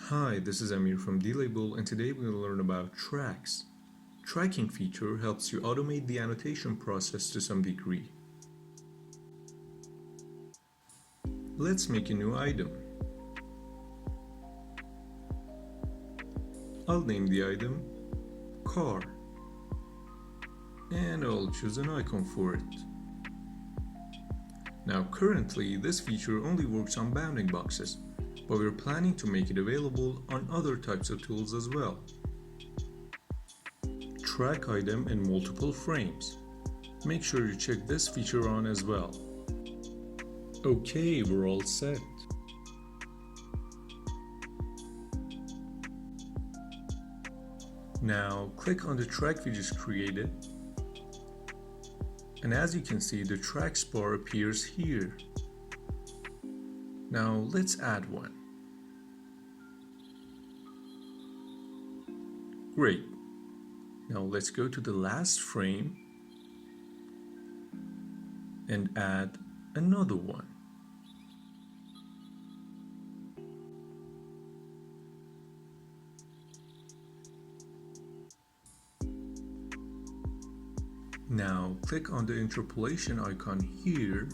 Hi, this is Amir from D-Label, and today we will learn about tracks. Tracking feature helps you automate the annotation process to some degree. Let's make a new item. I'll name the item car, and I'll choose an icon for it. Now currently this feature only works on bounding boxes, but we're planning to make it available on other types of tools as well. Track item in multiple frames. Make sure you check this feature on as well. Okay, we're all set. Now click on the track we just created, and as you can see, the tracks bar appears here. Now let's add one. Great. Now let's go to the last frame and add another one. Now click on the interpolation icon here,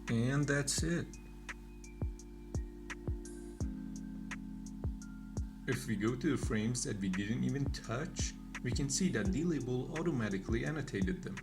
and that's it. If we go to the frames that we didn't even touch, we can see that D-Label automatically annotated them.